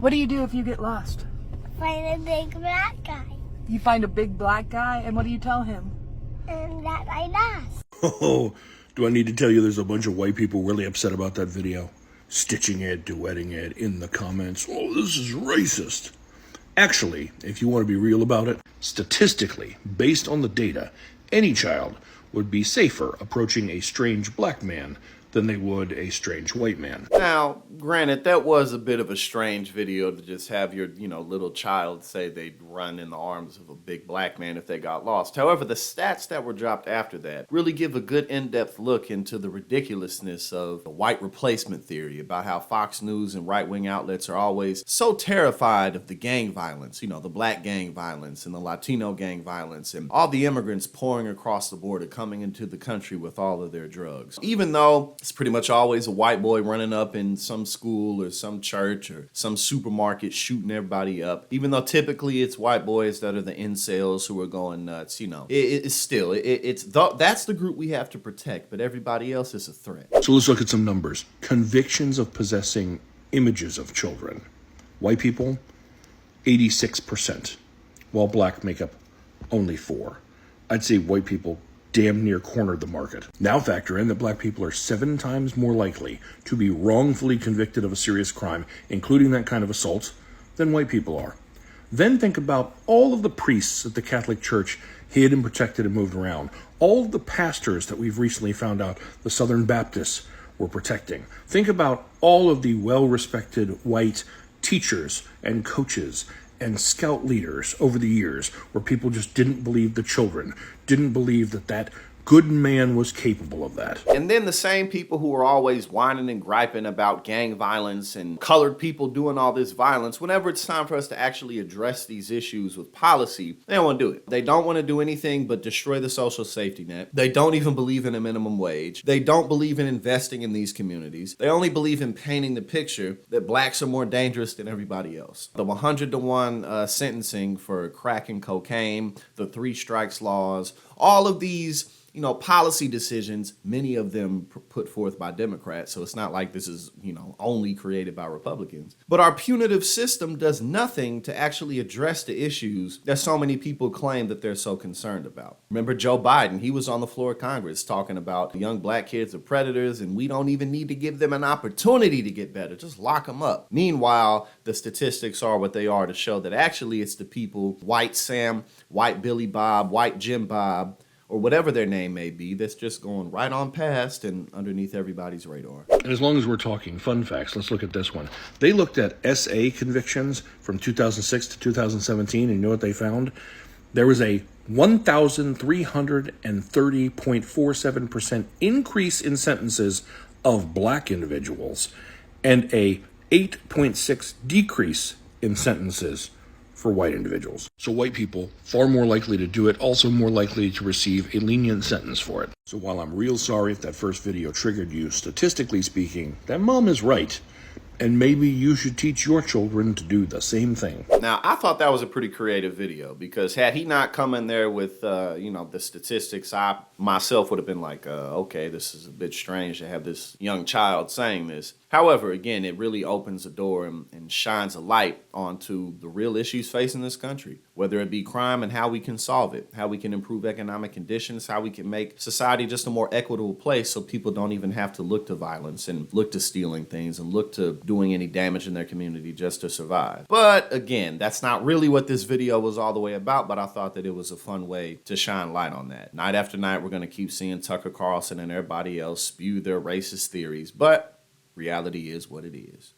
What do you do if you get lost? Find a big black guy. You find a big black guy, and what do you tell him? And that I lost. Oh, do I need to tell you there's a bunch of white people really upset about that video? Stitching it, duetting it in the comments. Oh, this is racist. Actually, if you want to be real about it, statistically, based on the data, any child would be safer approaching a strange black man than they would a strange white man. Now, granted, that was a bit of a strange video to just have your, little child say they'd run in the arms of a big black man if they got lost. However, the stats that were dropped after that really give a good in-depth look into the ridiculousness of the white replacement theory about how Fox News and right-wing outlets are always so terrified of the gang violence, the black gang violence and the Latino gang violence and all the immigrants pouring across the border coming into the country with all of their drugs. Even though it's pretty much always a white boy running up in some school or some church or some supermarket shooting everybody up. Even though typically it's white boys that are the incels who are going nuts, that's the group we have to protect, but everybody else is a threat. So let's look at some numbers. Convictions of possessing images of children. White people, 86%, while black make up only 4%. I'd say white people damn near cornered the market. Now factor in that black people are 7 times more likely to be wrongfully convicted of a serious crime, including that kind of assault, than white people are. Then think about all of the priests that the Catholic Church hid and protected and moved around. All of the pastors that we've recently found out the Southern Baptists were protecting. Think about all of the well-respected white teachers and coaches and scout leaders over the years where people just didn't believe the children, didn't believe that that good man was capable of that. And then the same people who are always whining and griping about gang violence and colored people doing all this violence, whenever it's time for us to actually address these issues with policy, they don't want to do it. They don't want to do anything but destroy the social safety net. They don't even believe in a minimum wage. They don't believe in investing in these communities. They only believe in painting the picture that blacks are more dangerous than everybody else. The 100-to-1 sentencing for crack and cocaine, the 3 strikes laws, all of these policy decisions, many of them put forth by Democrats, so it's not like this is, only created by Republicans. But our punitive system does nothing to actually address the issues that so many people claim that they're so concerned about. Remember Joe Biden, he was on the floor of Congress talking about young black kids are predators and we don't even need to give them an opportunity to get better, just lock them up. Meanwhile, the statistics are what they are to show that actually it's the people, white Sam, white Billy Bob, white Jim Bob, or whatever their name may be, that's just going right on past and underneath everybody's radar. And as long as we're talking fun facts, let's look at this one. They looked at SA convictions from 2006 to 2017, and you know what they found? There was a 1,330.47% increase in sentences of black individuals and a 8.6% decrease in sentences for white individuals. So white people, far more likely to do it, also more likely to receive a lenient sentence for it. So while I'm real sorry if that first video triggered you, statistically speaking, that mom is right. And maybe you should teach your children to do the same thing. Now, I thought that was a pretty creative video because had he not come in there with, the statistics, I myself would have been like, okay, this is a bit strange to have this young child saying this. However, again, it really opens the door and shines a light onto the real issues facing this country, whether it be crime and how we can solve it, how we can improve economic conditions, how we can make society just a more equitable place so people don't even have to look to violence and look to stealing things and look to doing any damage in their community just to survive. But again, that's not really what this video was all the way about, but I thought that it was a fun way to shine light on that. Night after night, we're going to keep seeing Tucker Carlson and everybody else spew their racist theories, but reality is what it is.